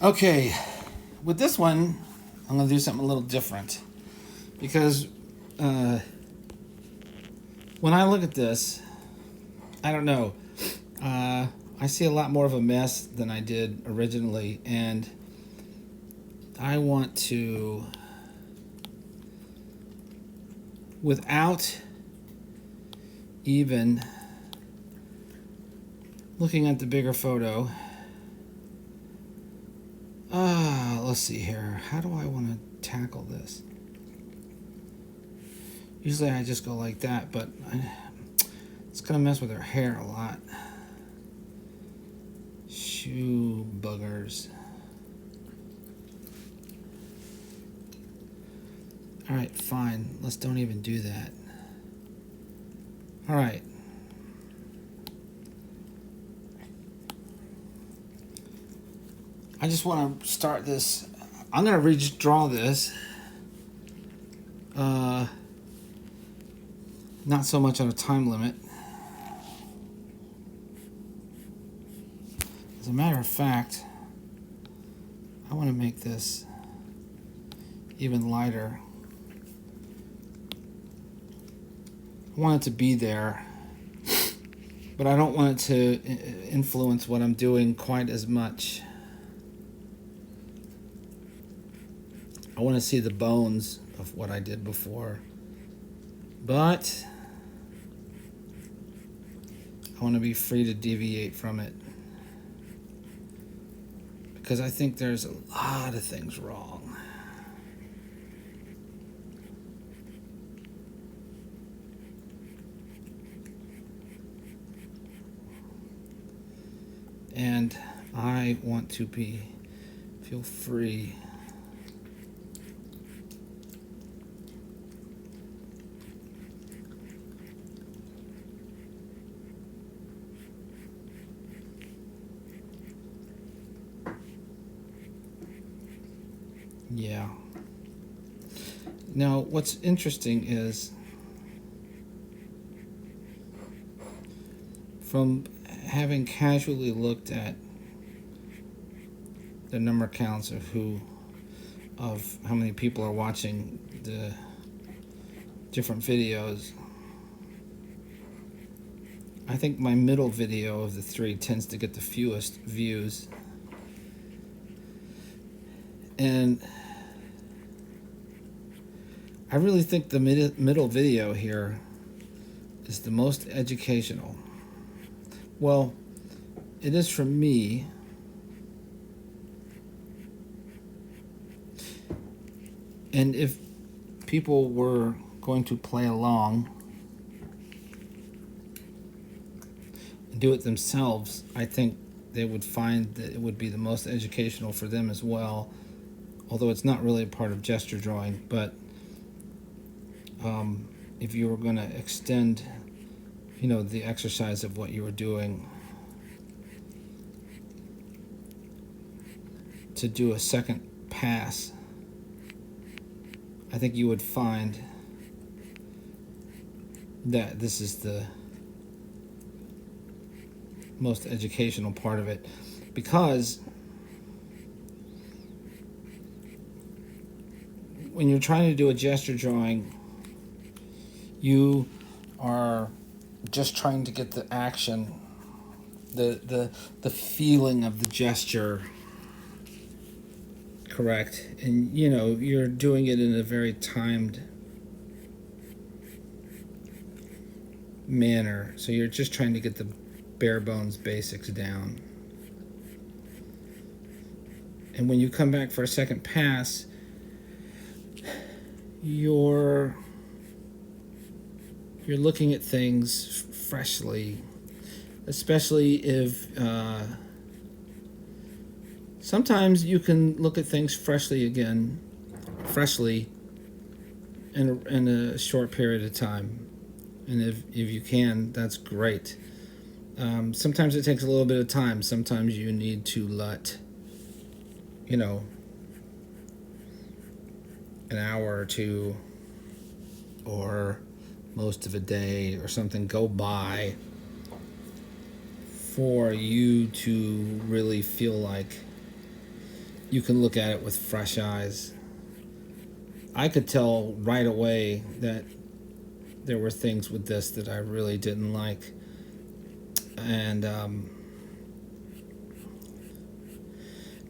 Okay, with this one, I'm going to do something a little different because uh, when I look at this, I don't know. I see a lot more of a mess than I did originally, and I want to, without even looking at the bigger photo, let's see here. How do I want to tackle this? Usually I just go like that, but it's going to mess with her hair a lot. Shoe buggers. Alright, fine. Let's don't even do that. Alright. I just want to start this. I'm going to redraw this. Not so much on a time limit. As a matter of fact, I want to make this even lighter. I want it to be there, but I don't want it to influence what I'm doing quite as much. I want to see the bones of what I did before, but I want to be free to deviate from it because I think there's a lot of things wrong. And I want to feel free. Yeah. Now, what's interesting is from having casually looked at the number counts of how many people are watching the different videos, I think my middle video of the three tends to get the fewest views. And I really think the middle video here is the most educational. Well, it is for me. And if people were going to play along and do it themselves, I think they would find that it would be the most educational for them as well, although it's not really a part of gesture drawing. But if you were going to extend, the exercise of what you were doing to do a second pass, I think you would find that this is the most educational part of it, because when you're trying to do a gesture drawing, you are just trying to get the action, the feeling of the gesture correct, and you're doing it in a very timed manner, so you're just trying to get the bare bones basics down. And when you come back for a second pass, you're looking at things freshly, especially if sometimes you can look at things freshly in a short period of time. And if you can, that's great. Sometimes it takes a little bit of time. Sometimes you need to let, an hour or two or most of a day or something go by for you to really feel like you can look at it with fresh eyes. I could tell right away that there were things with this that I really didn't like, and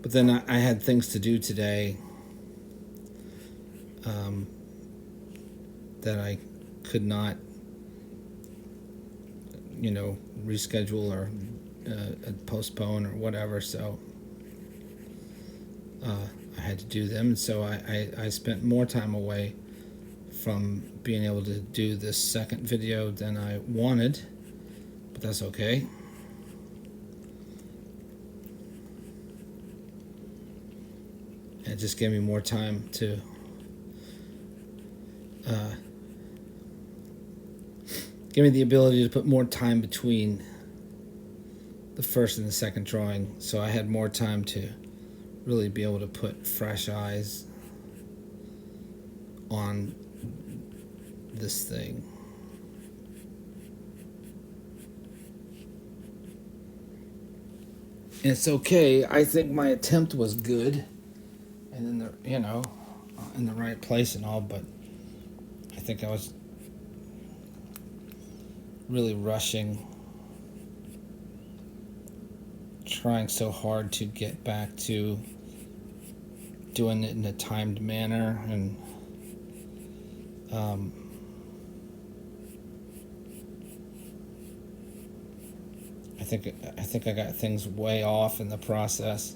but then I had things to do today um, that I could not, reschedule or postpone or whatever. So I had to do them, and so I spent more time away from being able to do this second video than I wanted, but that's okay. It just gave me more time to give me the ability to put more time between the first and the second drawing, so I had more time to really be able to put fresh eyes on this thing. And it's okay. I think my attempt was good, and in the in the right place and all, but I think I was really rushing, trying so hard to get back to doing it in a timed manner, and I think I got things way off in the process.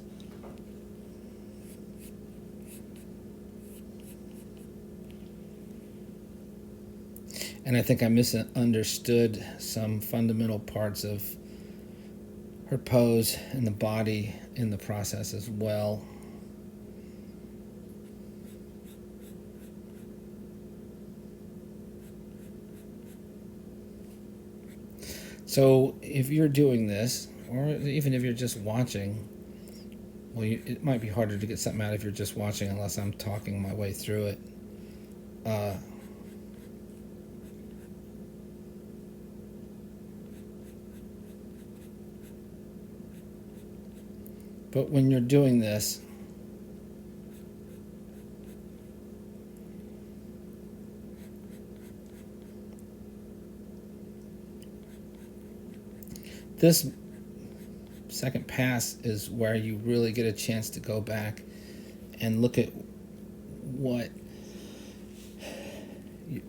And I think I misunderstood some fundamental parts of her pose and the body in the process as well. So if you're doing this, or even if you're just watching, well, it might be harder to get something out if you're just watching unless I'm talking my way through it. But when you're doing this, this second pass is where you really get a chance to go back and look at what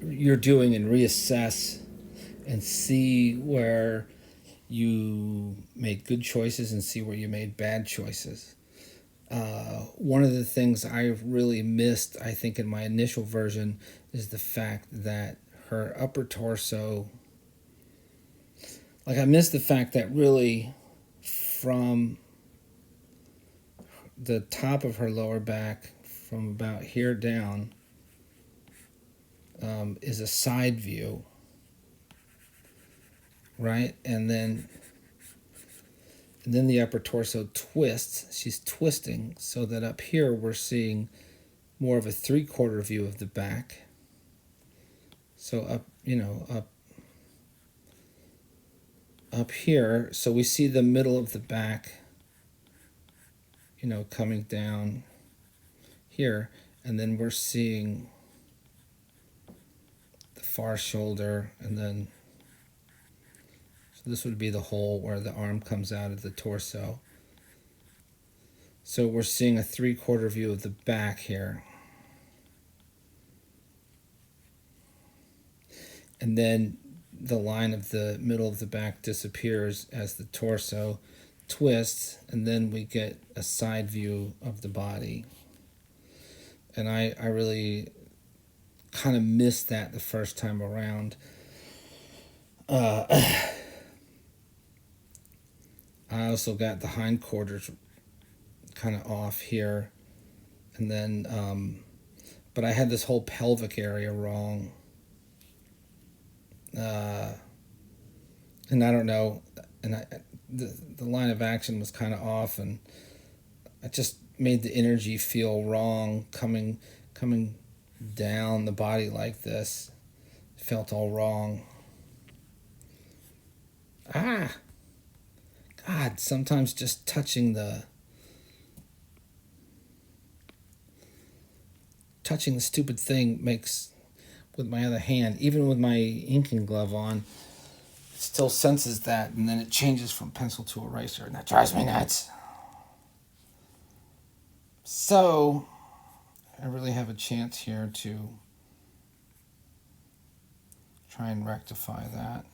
you're doing and reassess and see where you made good choices and see where you made bad choices. One of the things I really missed, I think, in my initial version is the fact that her upper torso, I missed the fact that really from the top of her lower back, from about here down, is a side view, right? And then the upper torso twists. She's twisting so that up here we're seeing more of a 3/4 view of the back. So up here, so we see the middle of the back, coming down here, and then we're seeing the far shoulder, and then so this would be the hole where the arm comes out of the torso. So we're seeing a 3/4 view of the back here. And then the line of the middle of the back disappears as the torso twists, and then we get a side view of the body. And I really kind of missed that the first time around. I also got the hindquarters kind of off here, and then but I had this whole pelvic area wrong, and I don't know, and the line of action was kind of off, and I just made the energy feel wrong coming down the body like this. It felt all wrong. God, sometimes just touching the touching the stupid thing makes with my other hand, even with my inking glove on, it still senses that, and then it changes from pencil to eraser, and that drives me nuts. So I really have a chance here to try and rectify that.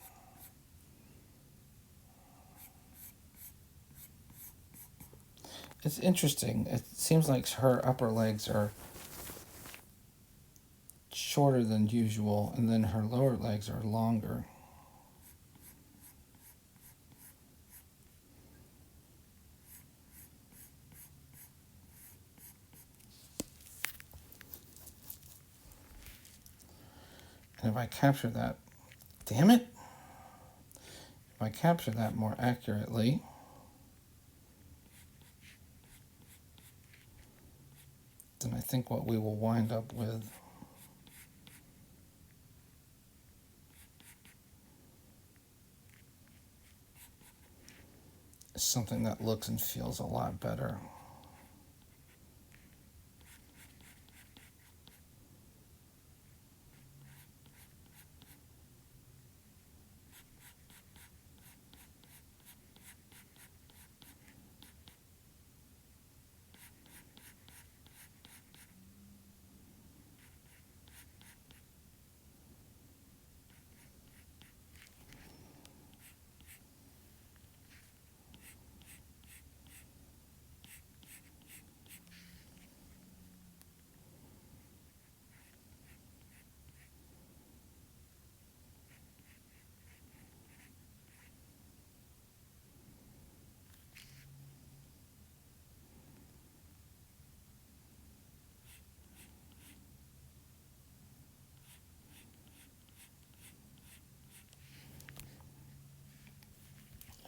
It's interesting. It seems like her upper legs are shorter than usual, and then her lower legs are longer. And if I capture that, damn it, if I capture that more accurately, then I think what we will wind up with is something that looks and feels a lot better.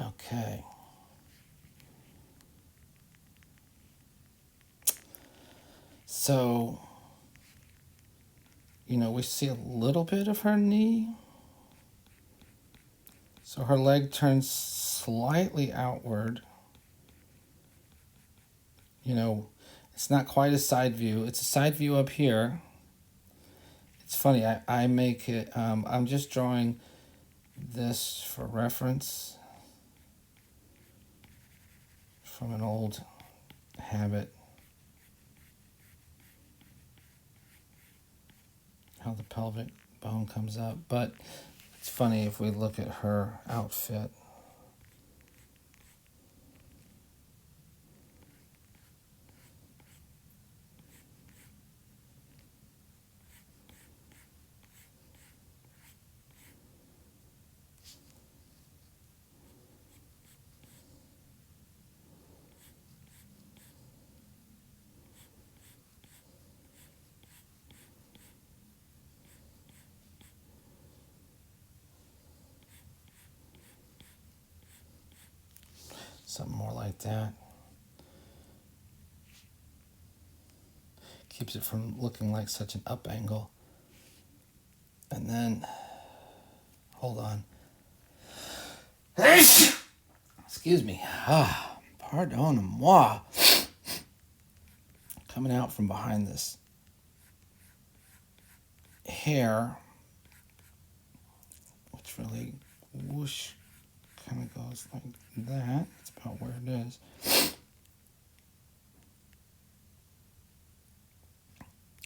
Okay. So, we see a little bit of her knee. So her leg turns slightly outward. It's not quite a side view. It's a side view up here. It's funny, I make it, I'm just drawing this for reference from an old habit. How the pelvic bone comes up. But it's funny if we look at her outfit. Something more like that. Keeps it from looking like such an up angle. And then, hold on. Excuse me. Pardon-moi. Coming out from behind this hair, which really whoosh kind of goes like that. That's about where it is.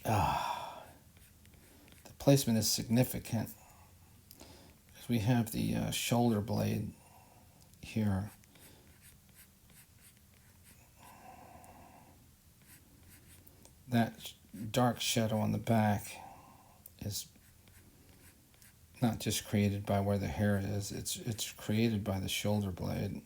The placement is significant because we have the shoulder blade here. That dark shadow on the back is not just created by where the hair is, it's created by the shoulder blade.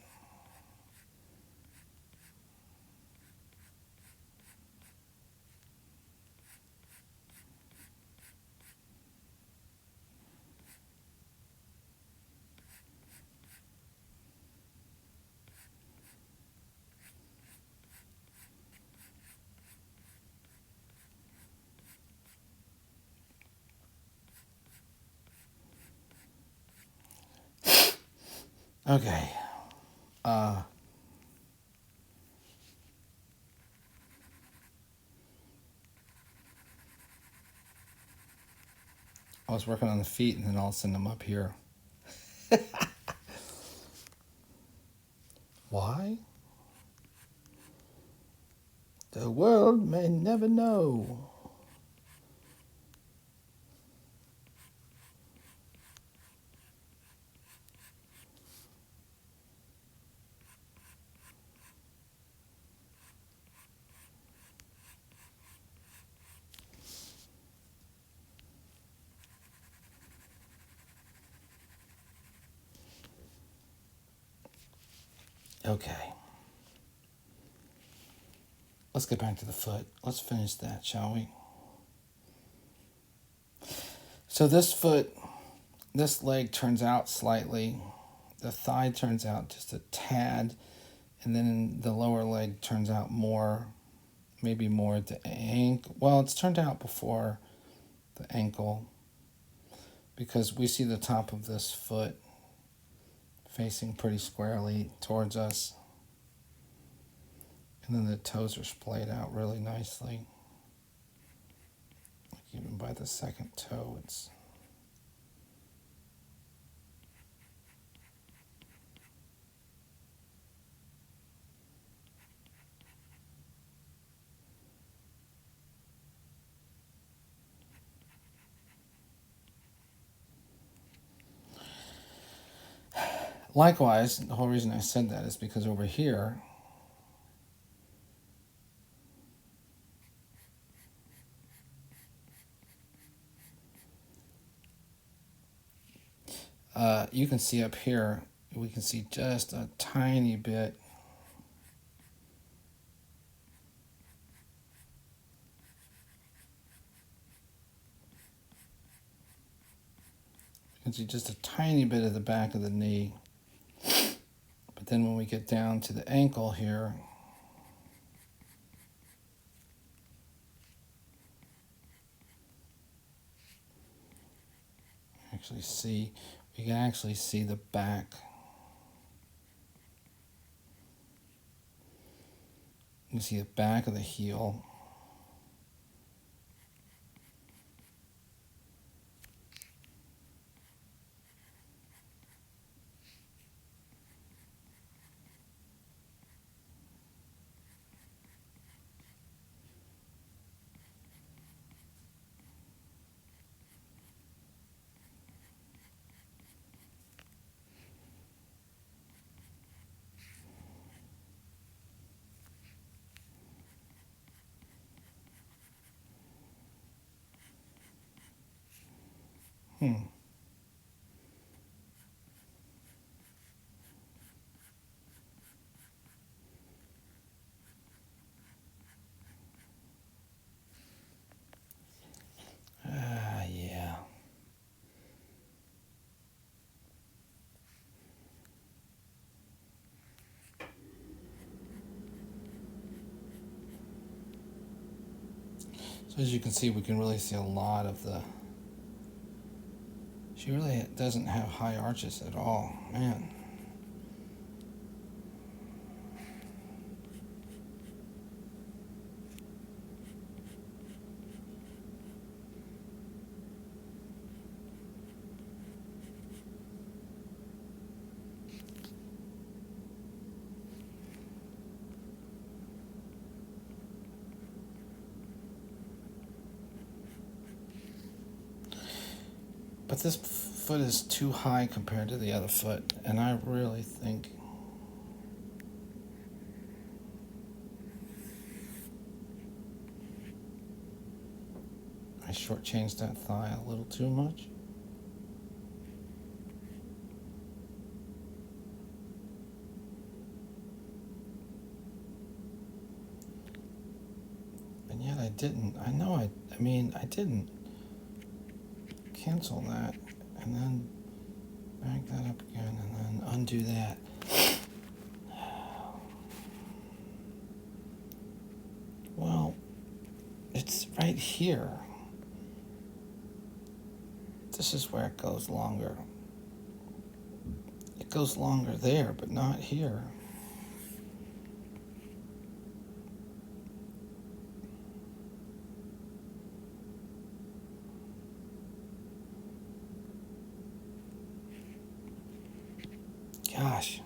Okay. I was working on the feet, and then all of a sudden I'm up here. Why? The world may never know. Okay. Let's get back to the foot. Let's finish that, shall we? So this foot, this leg turns out slightly. The thigh turns out just a tad. And then the lower leg turns out more, maybe more at the ankle. Well, it's turned out before the ankle because we see the top of this foot facing pretty squarely towards us. And then the toes are splayed out really nicely. Like even by the second toe, it's... Likewise, the whole reason I said that is because over here, you can see up here, we can see just a tiny bit. You can see just a tiny bit of the back of the knee. But then when we get down to the ankle here, we can actually see the back. You can see the back of the heel. Yeah. So as you can see, we can really see a lot of the... She really doesn't have high arches at all, man. But this foot is too high compared to the other foot, and I really think I shortchanged that thigh a little too much. And yet I didn't. I know I didn't cancel that and then back that up again and then undo that. Well, it's right here. This is where it goes longer. It goes longer there, but not here. gosh.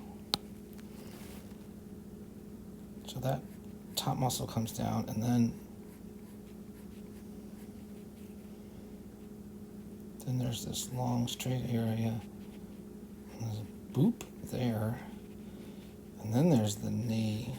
So that top muscle comes down, and then there's this long straight area. And there's a boop there. And then there's the knee.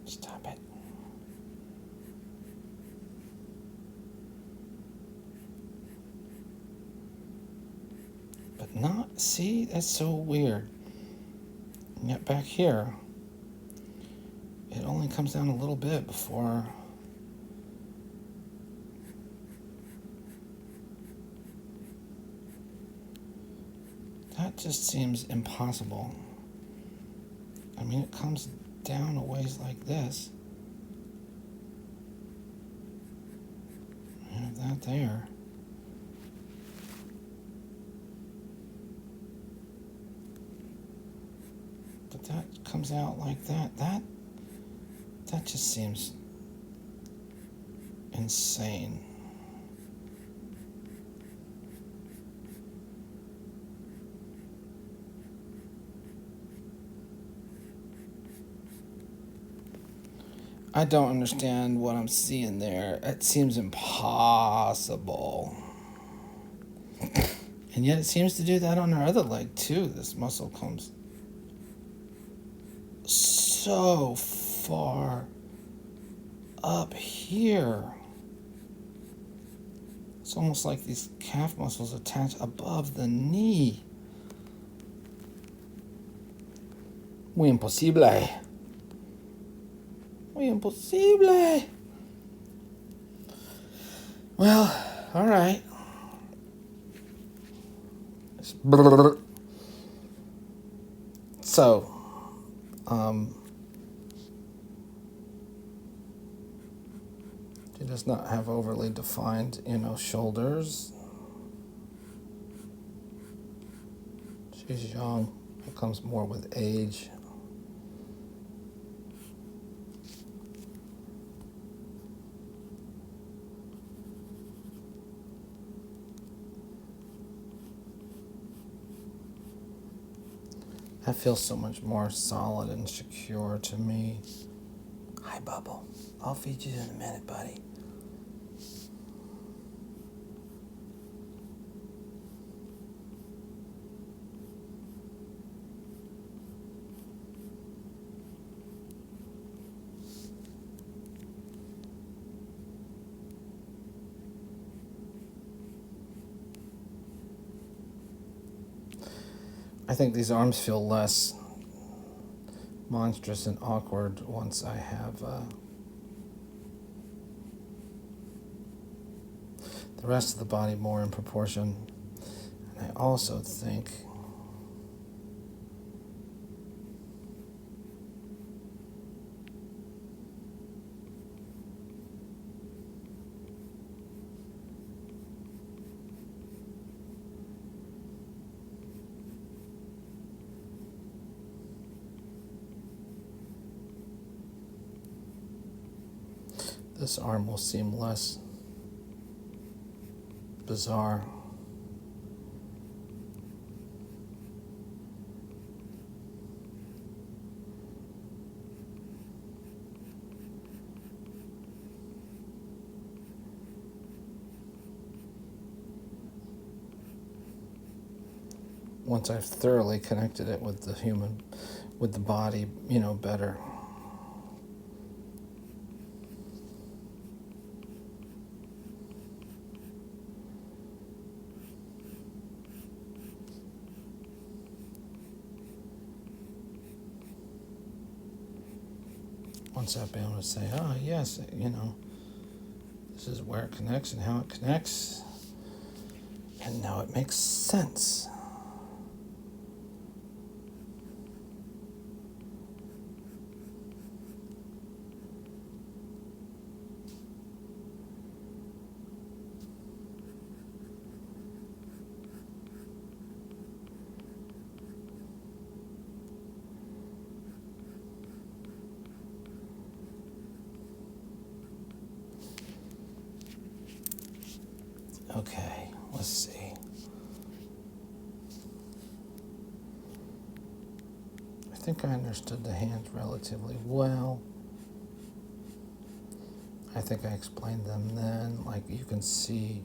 Stop it. But not, see, that's so weird. And yet back here, it only comes down a little bit before. That just seems impossible. I mean, it comes down a ways like this. I have that there. But that comes out like that. That just seems insane. I don't understand what I'm seeing there. It seems impossible. And yet it seems to do that on her other leg too. This muscle comes so far up here. It's almost like these calf muscles attach above the knee. Muy imposible. Muy imposible. Well, all right. So, she does not have overly defined, shoulders. She's young. It comes more with age. That feels so much more solid and secure to me. Hi, Bubble. I'll feed you in a minute, buddy. I think these arms feel less monstrous and awkward once I have the rest of the body more in proportion. And I also think this arm will seem less bizarre. Once I've thoroughly connected it with the body, better. Once I've been able to say, oh, yes, this is where it connects and how it connects, and now it makes sense. Okay, let's see. I think I understood the hands relatively well. I think I explained them then. Like you can see,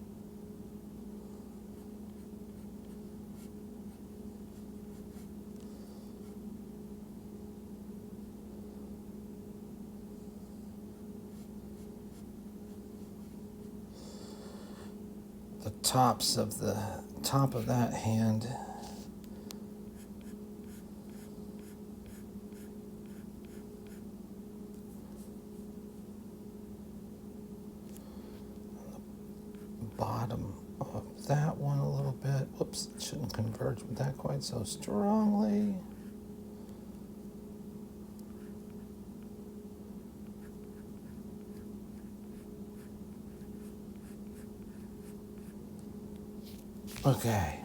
the top of that hand bottom of that one a little bit. Whoops, shouldn't converge with that quite so strongly. Okay.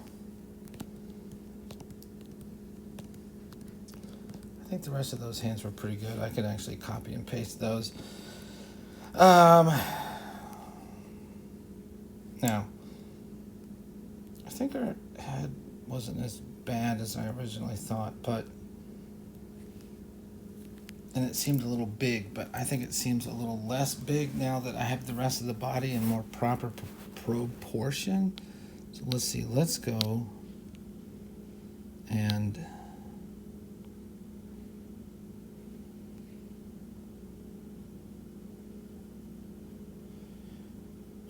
I think the rest of those hands were pretty good. I could actually copy and paste those. Now, I think our head wasn't as bad as I originally thought, and it seemed a little big, but I think it seems a little less big now that I have the rest of the body in more proper proportion. So let's see, let's go and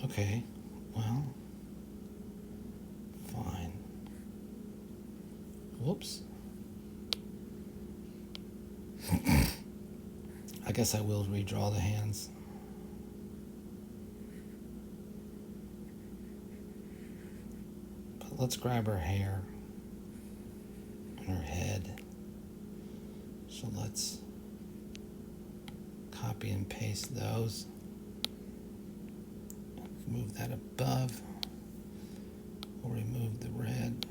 okay, well, fine. Whoops. I guess I will redraw the hands. But let's grab her hair and her head. So let's copy and paste those. Move that above. We'll remove the red.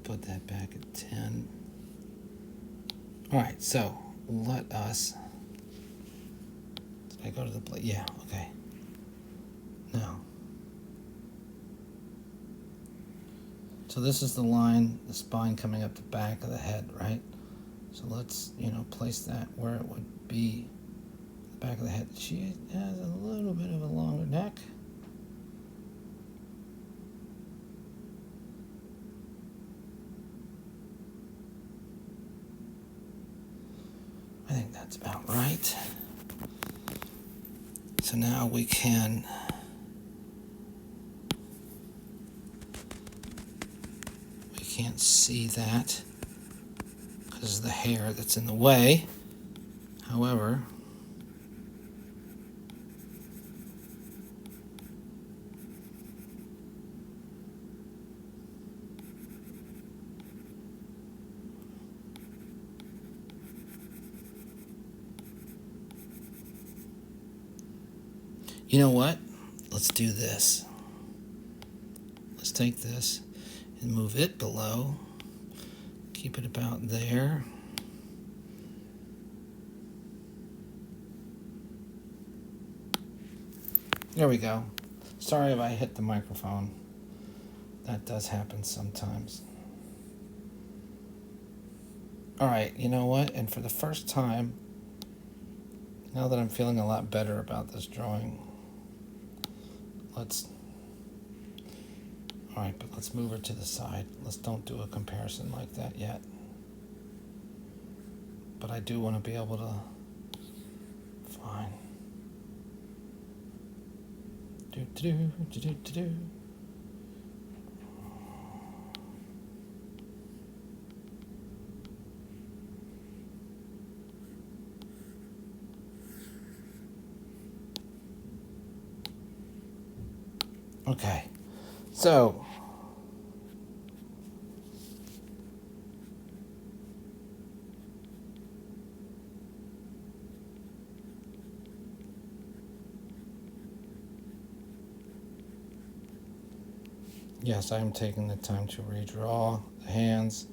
Put that back at 10. All right, so let us. Did I go to the plate? Yeah, okay. Now. So this is the line, the spine coming up the back of the head, right? So let's, place that where it would be the back of the head. She has a little bit of a longer neck. I think that's about right. So now we can't see that because of the hair that's in the way. However, you know what? Let's do this. Let's take this and move it below. Keep it about there. There we go. Sorry if I hit the microphone. That does happen sometimes. All right, you know what? And for the first time, now that I'm feeling a lot better about this drawing, let's move her to the side. Let's don't do a comparison like that yet. But I do want to be able to, fine. Do. Okay, so yes, I am taking the time to redraw the hands.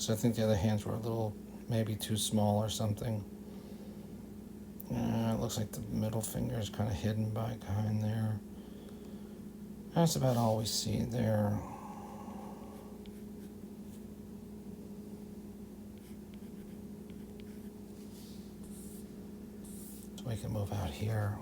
So I think the other hands were a little, maybe too small or something. It looks like the middle finger is kind of hidden behind there. That's about all we see there. So we can move out here.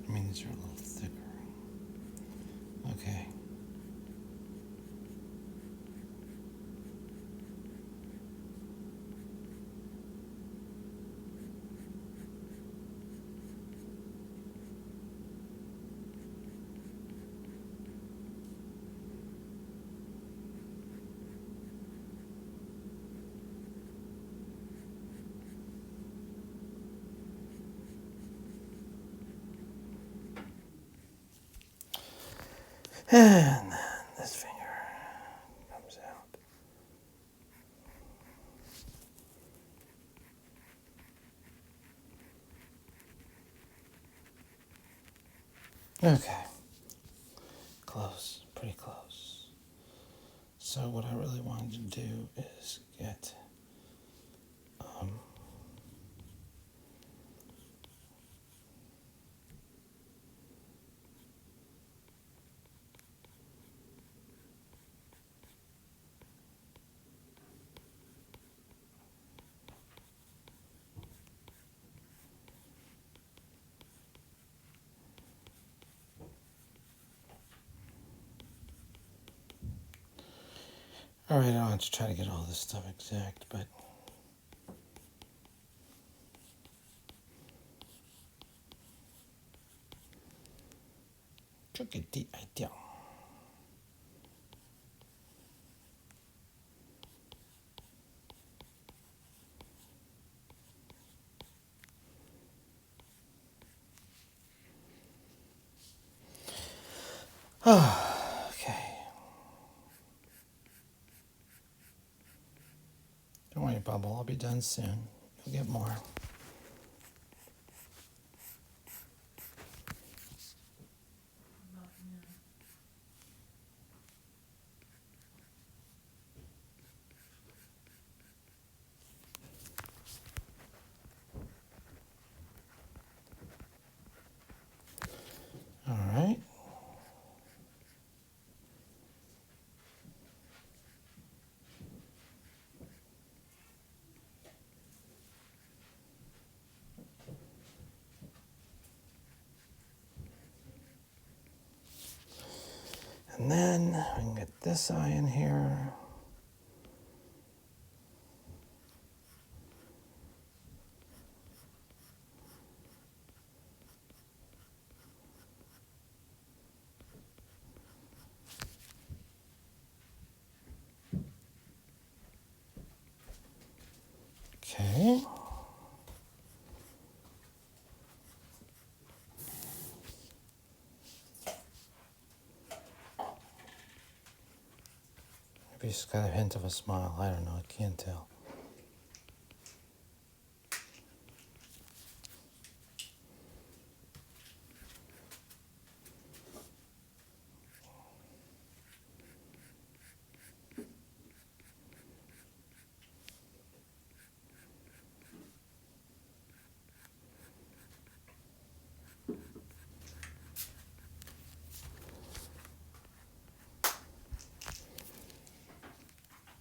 I mean, these are a little thicker. Okay. And then this finger comes out. Okay. Close, pretty close. So what I really wanted to do is get all right, I don't have to try to get all this stuff exact, but look at the idea. Oh, okay. Don't worry, Bubble. I'll be done soon. You'll get more. All right. And then we can get this eye in here. Okay. Maybe it's got a hint of a smile. I don't know. I can't tell.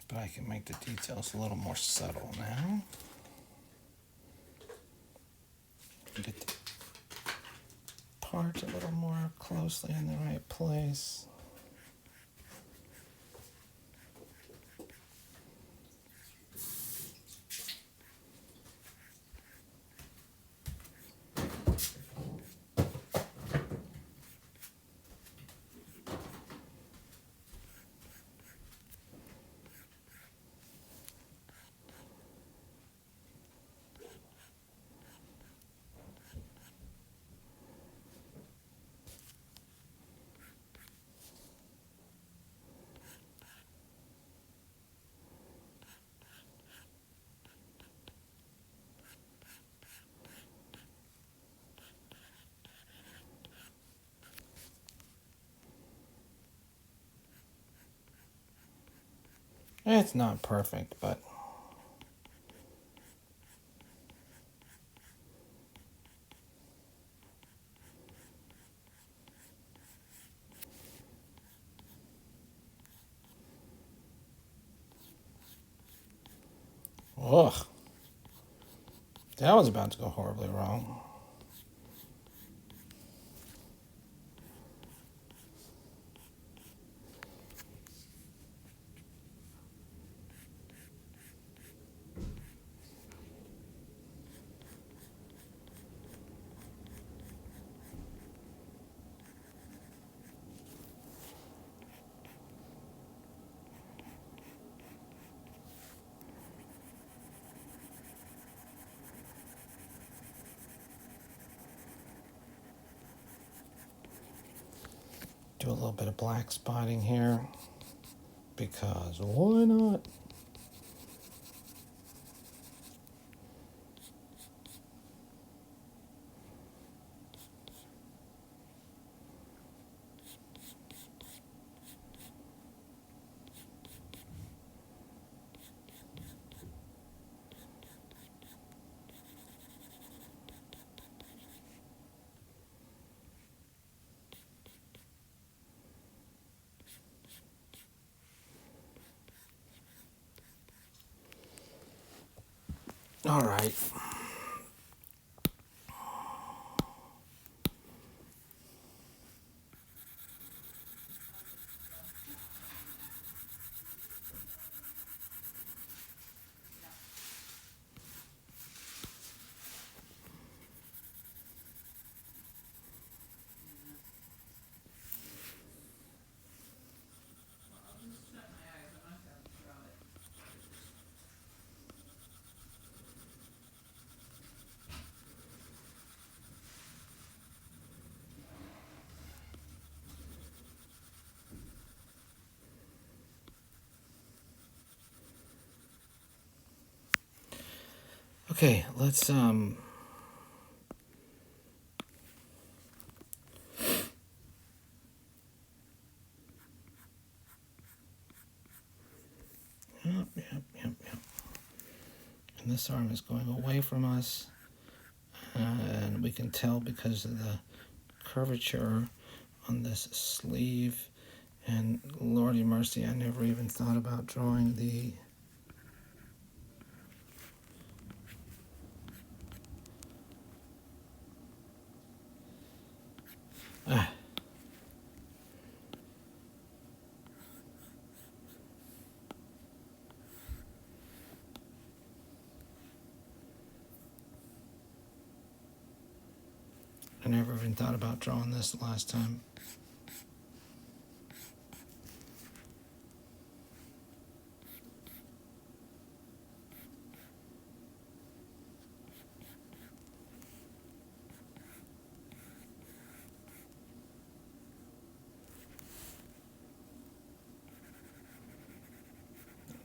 But I can make the details a little more subtle now. Get the part a little more closely in the right place. It's not perfect, but ugh, that was about to go horribly wrong. Do a little bit of black spotting here because why not? All right. Okay, let's yep. And this arm is going away from us, and we can tell because of the curvature on this sleeve. And Lordy mercy, I never even thought about drawing the ah. I never even thought about drawing this last time.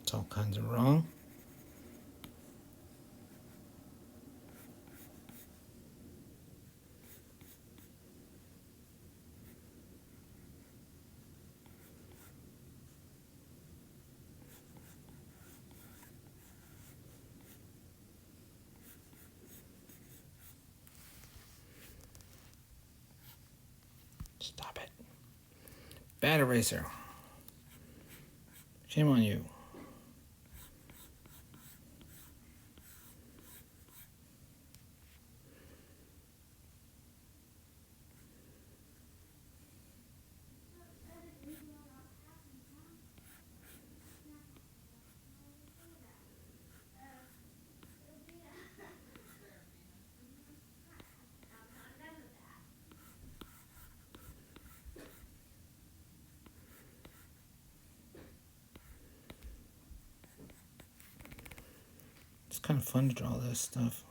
It's all kinds of wrong. Stop it. Bad eraser. Shame on you. It's kind of fun to draw this stuff.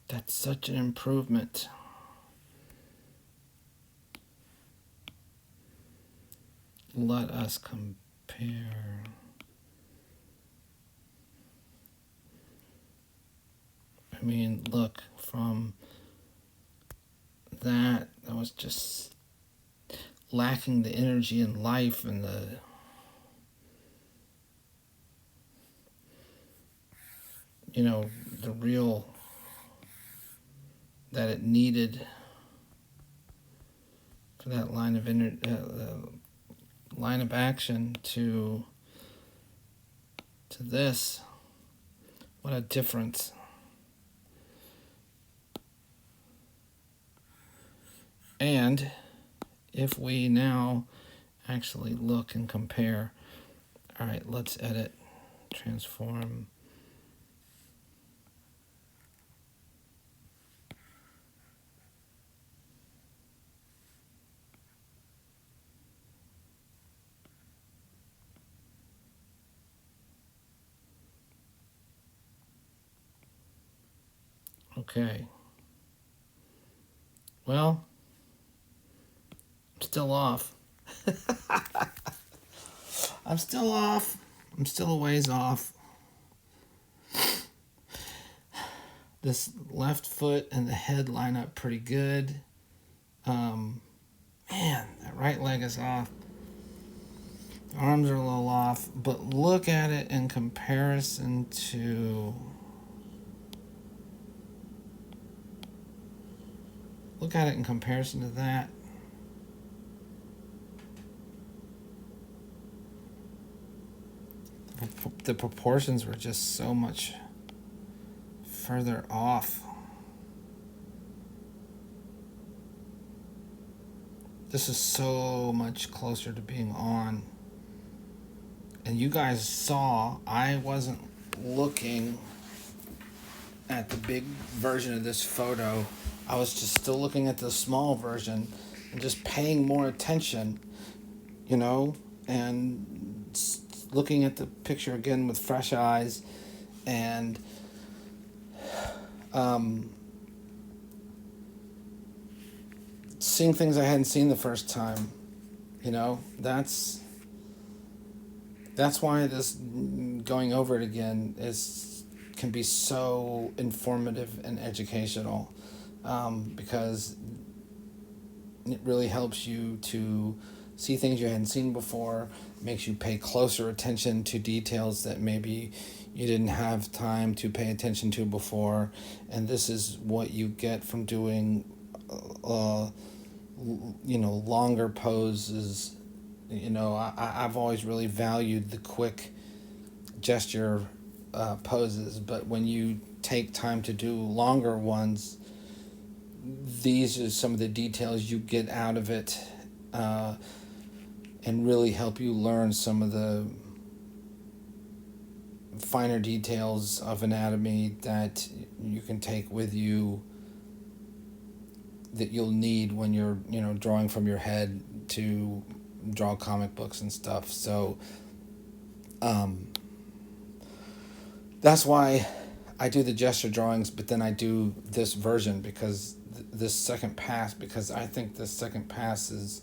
That's such an improvement. Let us compare. I mean, look, from that was just lacking the energy and life and the real that it needed for that line of action to this. What a difference. And if we now actually look and compare, all right, let's edit, transform. Okay. Well, I'm still off. I'm still off. I'm still a ways off. This left foot and the head line up pretty good. Man, that right leg is off. The arms are a little off, but look at it in comparison to. Look at it in comparison to that. The proportions were just so much further off. This is so much closer to being on. And you guys saw I wasn't looking at the big version of this photo. I was just still looking at the small version and just paying more attention, and looking at the picture again with fresh eyes and seeing things I hadn't seen the first time. That's why this going over it again can be so informative and educational, because it really helps you to see things you hadn't seen before, makes you pay closer attention to details that maybe you didn't have time to pay attention to before. And this is what you get from doing longer poses. I've always really valued the quick gesture poses, but when you take time to do longer ones, these are some of the details you get out of it, and really help you learn some of the finer details of anatomy that you can take with you, that you'll need when you're drawing from your head to draw comic books and stuff. So that's why I do the gesture drawings, but then I do this version, because this second pass, because I think this second pass is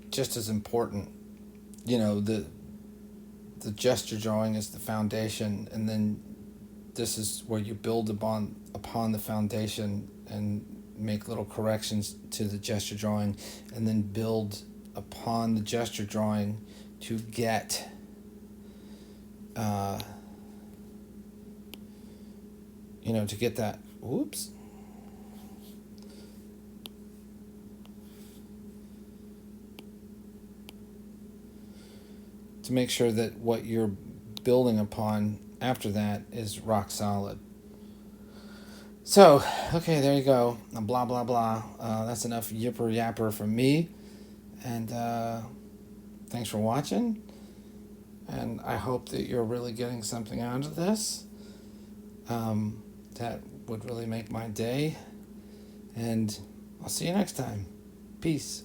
just as important. The gesture drawing is the foundation, and then this is where you build upon the foundation and make little corrections to the gesture drawing, and then build upon the gesture drawing to get to get that to make sure that what you're building upon after that is rock solid. So, okay, there you go. Blah, blah, blah. That's enough yipper yapper from me. And thanks for watching. And I hope that you're really getting something out of this. That would really make my day. And I'll see you next time. Peace.